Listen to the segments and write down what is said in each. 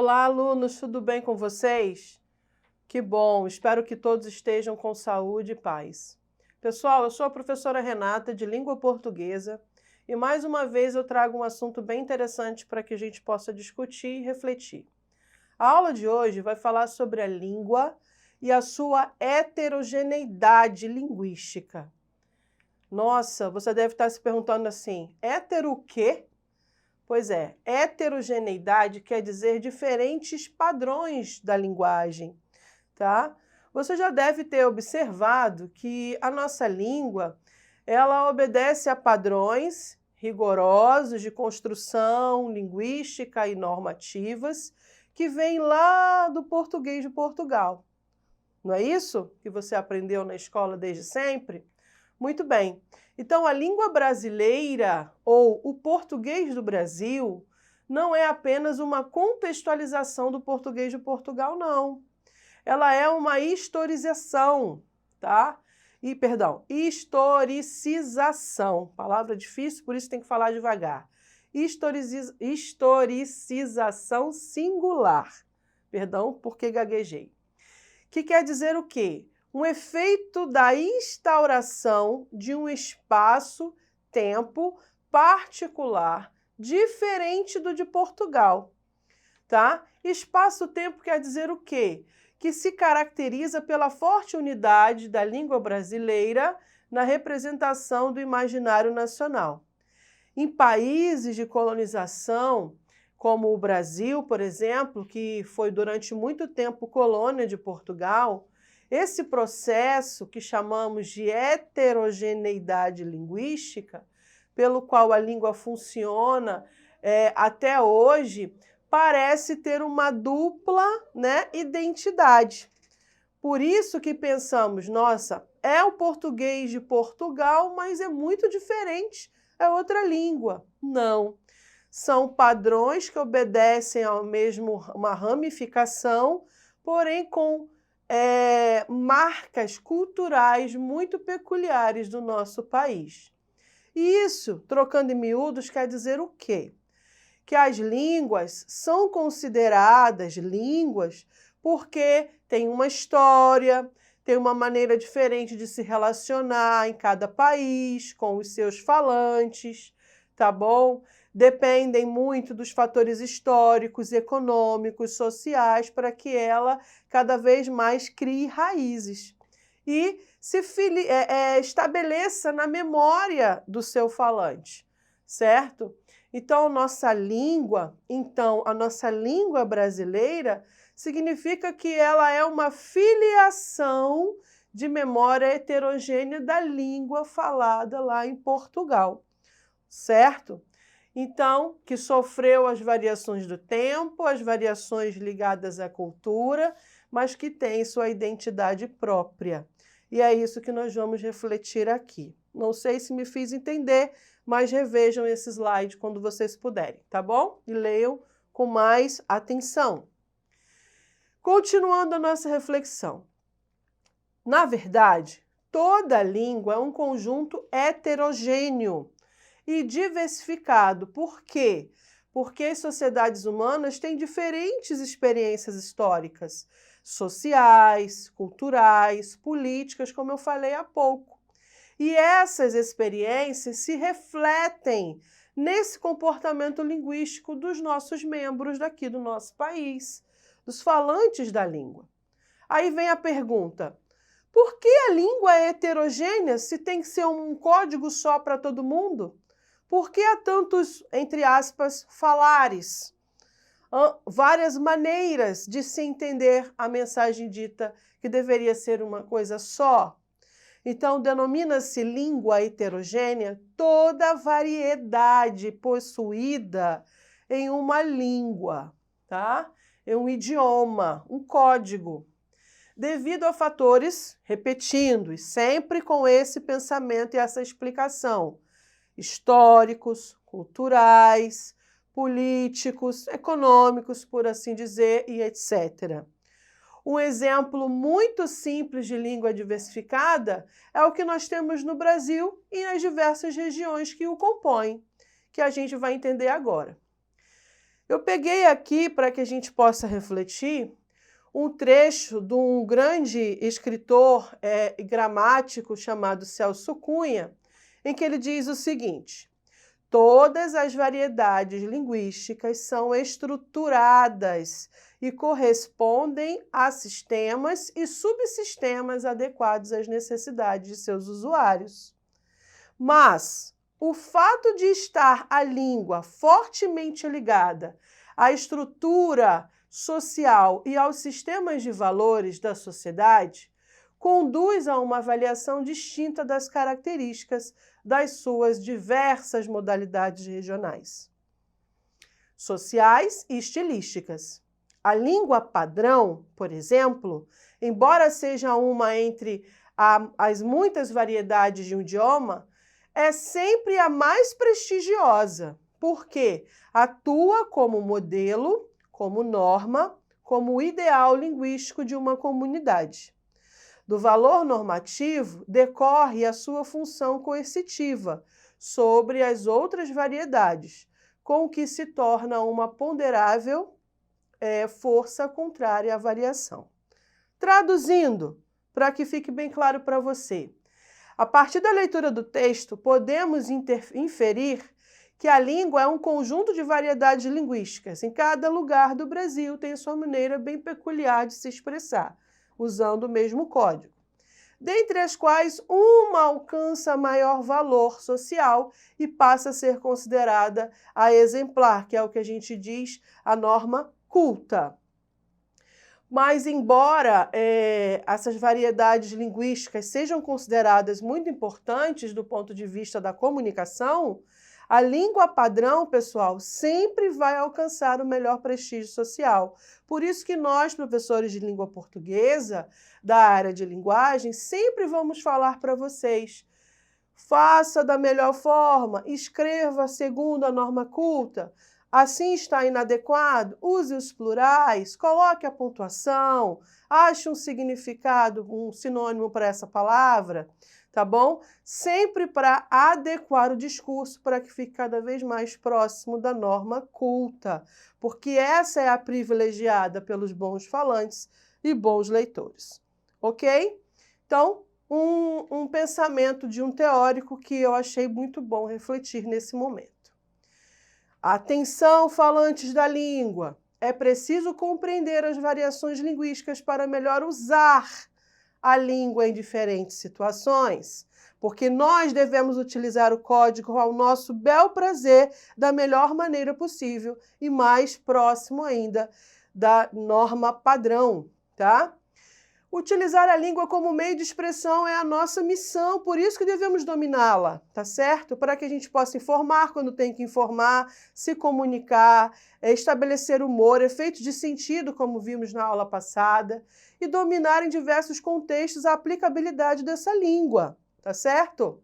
Olá, alunos, tudo bem com vocês? Que bom, espero que todos estejam com saúde e paz. Pessoal, eu sou a professora Renata, de Língua Portuguesa, e mais uma vez eu trago um assunto bem interessante para que a gente possa discutir e refletir. A aula de hoje vai falar sobre a língua e a sua heterogeneidade linguística. Nossa, você deve estar se perguntando assim, hétero o quê? Pois é, heterogeneidade quer dizer diferentes padrões da linguagem, tá? Você já deve ter observado que a nossa língua, ela obedece a padrões rigorosos de construção linguística e normativas que vêm lá do português de Portugal. Não é isso que você aprendeu na escola desde sempre? Muito bem. Então, a língua brasileira, ou o português do Brasil, não é apenas uma contextualização do português de Portugal, não. Ela é uma historização, tá? Historicização. Palavra difícil, por isso tem que falar devagar. Historicização singular. Perdão, porque gaguejei. Que quer dizer o quê? Um efeito da instauração de um espaço-tempo particular, diferente do de Portugal, tá? Espaço-tempo quer dizer o quê? Que se caracteriza pela forte unidade da língua brasileira na representação do imaginário nacional. Em países de colonização, como o Brasil, por exemplo, que foi durante muito tempo colônia de Portugal, esse processo que chamamos de heterogeneidade linguística, pelo qual a língua funciona até hoje, parece ter uma dupla, identidade. Por isso que pensamos, nossa, é o português de Portugal, mas é muito diferente, é outra língua. Não. São padrões que obedecem ao mesmo uma ramificação, porém com marcas culturais muito peculiares do nosso país. E isso, trocando em miúdos, quer dizer o quê? Que as línguas são consideradas línguas porque tem uma história, tem uma maneira diferente de se relacionar em cada país, com os seus falantes, tá bom? Dependem muito dos fatores históricos, econômicos, sociais, para que ela cada vez mais crie raízes e se estabeleça na memória do seu falante, certo? Então, a nossa língua brasileira significa que ela é uma filiação de memória heterogênea da língua falada lá em Portugal, certo? Então, que sofreu as variações do tempo, as variações ligadas à cultura, mas que tem sua identidade própria. E é isso que nós vamos refletir aqui. Não sei se me fiz entender, mas revejam esse slide quando vocês puderem, tá bom? E leiam com mais atenção. Continuando a nossa reflexão. Na verdade, toda língua é um conjunto heterogêneo e diversificado. Por quê? Porque as sociedades humanas têm diferentes experiências históricas, sociais, culturais, políticas, como eu falei há pouco. E essas experiências se refletem nesse comportamento linguístico dos nossos membros daqui do nosso país, dos falantes da língua. Aí vem a pergunta, por que a língua é heterogênea se tem que ser um código só para todo mundo? Por que há tantos, entre aspas, falares? Várias maneiras de se entender a mensagem dita, que deveria ser uma coisa só. Então, denomina-se língua heterogênea toda a variedade possuída em uma língua, tá? É um idioma, um código. Devido a fatores, repetindo, e sempre com esse pensamento e essa explicação, históricos, culturais, políticos, econômicos, por assim dizer, e etc. Um exemplo muito simples de língua diversificada é o que nós temos no Brasil e nas diversas regiões que o compõem, que a gente vai entender agora. Eu peguei aqui, para que a gente possa refletir, um trecho de um grande escritor e gramático chamado Celso Cunha, em que ele diz o seguinte: todas as variedades linguísticas são estruturadas e correspondem a sistemas e subsistemas adequados às necessidades de seus usuários. Mas o fato de estar a língua fortemente ligada à estrutura social e aos sistemas de valores da sociedade conduz a uma avaliação distinta das características das suas diversas modalidades regionais, sociais e estilísticas. A língua padrão, por exemplo, embora seja uma entre as muitas variedades de um idioma, é sempre a mais prestigiosa, porque atua como modelo, como norma, como ideal linguístico de uma comunidade. Do valor normativo decorre a sua função coercitiva sobre as outras variedades, com o que se torna uma ponderável força contrária à variação. Traduzindo, para que fique bem claro para você, a partir da leitura do texto, podemos inferir que a língua é um conjunto de variedades linguísticas. Em cada lugar do Brasil tem sua maneira bem peculiar de se expressar, usando o mesmo código, dentre as quais uma alcança maior valor social e passa a ser considerada a exemplar, que é o que a gente diz a norma culta. Mas, embora essas variedades linguísticas sejam consideradas muito importantes do ponto de vista da comunicação, a língua padrão, pessoal, sempre vai alcançar o melhor prestígio social. Por isso que nós, professores de língua portuguesa, da área de linguagem, sempre vamos falar para vocês: faça da melhor forma, escreva segundo a norma culta. Assim está inadequado? Use os plurais, coloque a pontuação, ache um significado, um sinônimo para essa palavra, tá bom? Sempre para adequar o discurso para que fique cada vez mais próximo da norma culta, porque essa é a privilegiada pelos bons falantes e bons leitores, ok? Então, um pensamento de um teórico que eu achei muito bom refletir nesse momento. Atenção, falantes da língua! É preciso compreender as variações linguísticas para melhor usar a língua em diferentes situações, porque nós devemos utilizar o código ao nosso bel prazer da melhor maneira possível e mais próximo ainda da norma padrão, tá? Utilizar a língua como meio de expressão é a nossa missão, por isso que devemos dominá-la, tá certo? Para que a gente possa informar quando tem que informar, se comunicar, estabelecer humor, efeitos de sentido, como vimos na aula passada, e dominar em diversos contextos a aplicabilidade dessa língua, tá certo?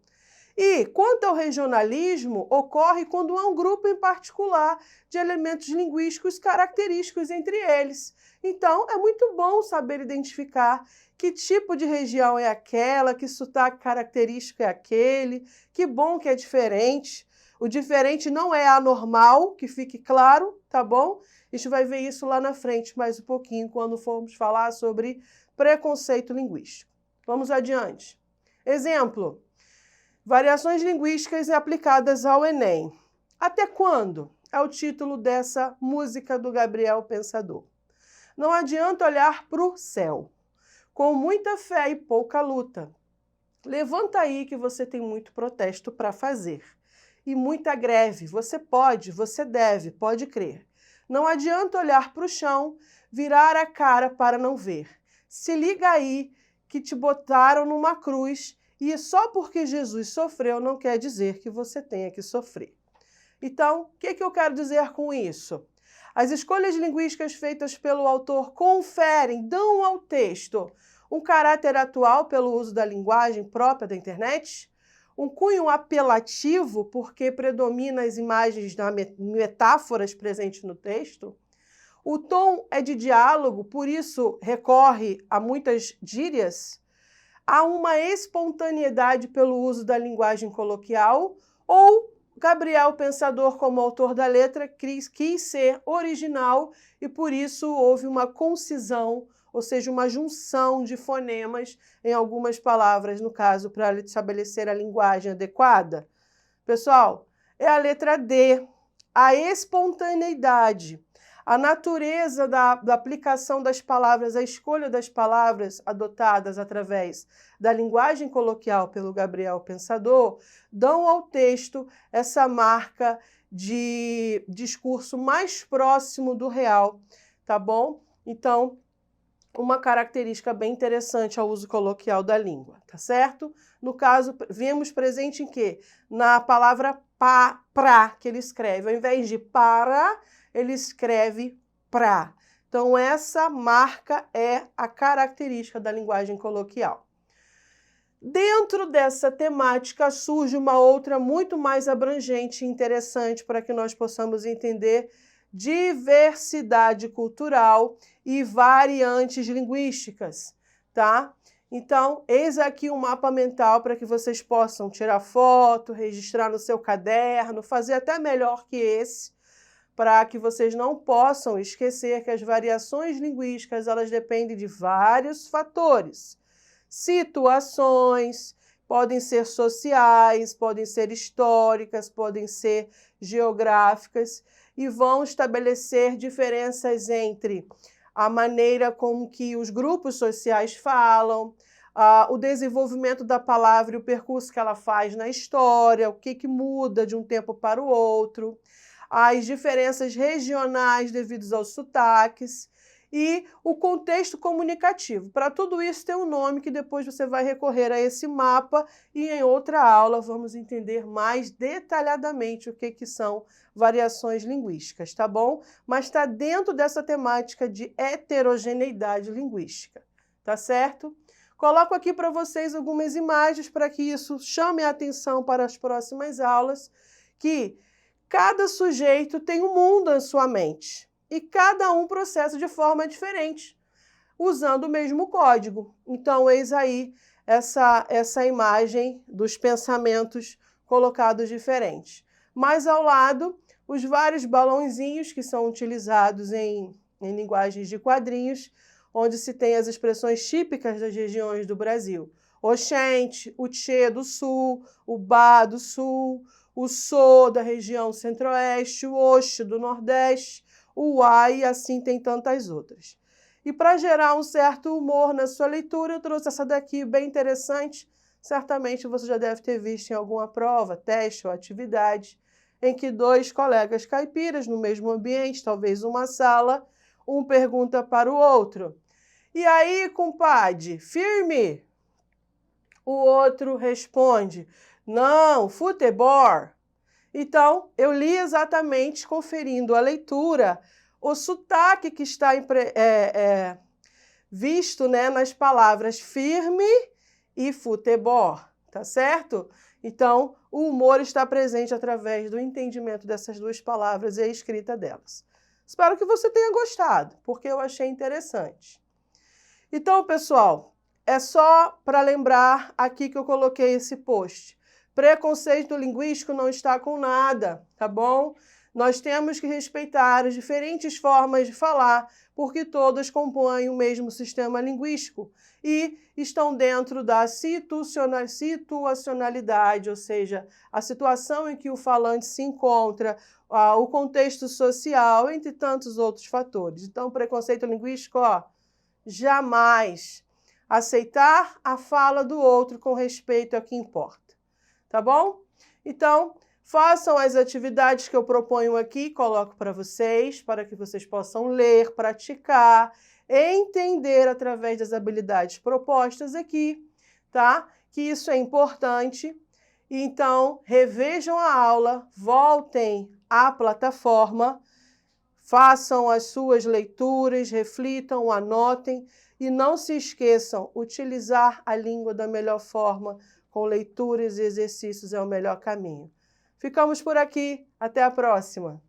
E, quanto ao regionalismo, ocorre quando há um grupo em particular de elementos linguísticos característicos entre eles. Então, é muito bom saber identificar que tipo de região é aquela, que sotaque característico é aquele, que bom que é diferente. O diferente não é anormal, que fique claro, tá bom? A gente vai ver isso lá na frente mais um pouquinho, quando formos falar sobre preconceito linguístico. Vamos adiante. Exemplo: variações linguísticas aplicadas ao Enem. Até quando? É o título dessa música do Gabriel Pensador. Não adianta olhar para o céu, com muita fé e pouca luta. Levanta aí que você tem muito protesto para fazer. E muita greve. Você pode, você deve, pode crer. Não adianta olhar para o chão, virar a cara para não ver. Se liga aí que te botaram numa cruz e só porque Jesus sofreu não quer dizer que você tenha que sofrer. Então, o que eu quero dizer com isso? As escolhas linguísticas feitas pelo autor conferem, dão ao texto um caráter atual pelo uso da linguagem própria da internet, um cunho apelativo porque predomina as imagens das metáforas presentes no texto, o tom é de diálogo, por isso recorre a muitas gírias, há uma espontaneidade pelo uso da linguagem coloquial ou Gabriel Pensador, como autor da letra, quis ser original e por isso houve uma concisão, ou seja, uma junção de fonemas em algumas palavras, no caso, para estabelecer a linguagem adequada. Pessoal, é a letra D, a espontaneidade. A natureza da aplicação das palavras, a escolha das palavras adotadas através da linguagem coloquial pelo Gabriel Pensador, dão ao texto essa marca de discurso mais próximo do real, tá bom? Então, uma característica bem interessante ao uso coloquial da língua, tá certo? No caso, vemos presente em quê? Na palavra pra, que ele escreve. Ao invés de para, ele escreve pra. Então, essa marca é a característica da linguagem coloquial. Dentro dessa temática surge uma outra muito mais abrangente e interessante para que nós possamos entender diversidade cultural e variantes linguísticas, tá? Então, eis aqui um mapa mental para que vocês possam tirar foto, registrar no seu caderno, fazer até melhor que esse, para que vocês não possam esquecer que as variações linguísticas, elas dependem de vários fatores. Situações, podem ser sociais, podem ser históricas, podem ser geográficas, e vão estabelecer diferenças entre a maneira como que os grupos sociais falam, o desenvolvimento da palavra e o percurso que ela faz na história, o que muda de um tempo para o outro, as diferenças regionais devido aos sotaques e o contexto comunicativo. Para tudo isso tem um nome que depois você vai recorrer a esse mapa e em outra aula vamos entender mais detalhadamente o que são variações linguísticas, tá bom? Mas está dentro dessa temática de heterogeneidade linguística, tá certo? Coloco aqui para vocês algumas imagens para que isso chame a atenção para as próximas aulas, que cada sujeito tem um mundo em sua mente e cada um processa de forma diferente, usando o mesmo código. Então, eis aí essa imagem dos pensamentos colocados diferentes. Mais ao lado, os vários balãozinhos que são utilizados em linguagens de quadrinhos, onde se tem as expressões típicas das regiões do Brasil. Oxente, o tchê do sul, o bá do sul, o sô da região centro-oeste, o oxe do nordeste, o uai e assim tem tantas outras. E para gerar um certo humor na sua leitura, eu trouxe essa daqui bem interessante. Certamente você já deve ter visto em alguma prova, teste ou atividade, em que dois colegas caipiras no mesmo ambiente, talvez uma sala, um pergunta para o outro: "E aí, compadre, firme?" O outro responde: "Não, futebol." Então, eu li exatamente, conferindo a leitura, o sotaque que está visto, né, nas palavras firme e futebol, tá certo? Então, o humor está presente através do entendimento dessas duas palavras e a escrita delas. Espero que você tenha gostado, porque eu achei interessante. Então, pessoal, é só para lembrar aqui que eu coloquei esse post. Preconceito linguístico não está com nada, tá bom? Nós temos que respeitar as diferentes formas de falar, porque todas compõem o mesmo sistema linguístico e estão dentro da situacionalidade, ou seja, a situação em que o falante se encontra, o contexto social, entre tantos outros fatores. Então, preconceito linguístico, jamais. Aceitar a fala do outro com respeito é o que importa, tá bom? Então, façam as atividades que eu proponho aqui, coloco para vocês, para que vocês possam ler, praticar, entender através das habilidades propostas aqui, tá? Que isso é importante. Então, revejam a aula, voltem à plataforma, façam as suas leituras, reflitam, anotem e não se esqueçam, utilizar a língua da melhor forma, com leituras e exercícios é o melhor caminho. Ficamos por aqui, até a próxima!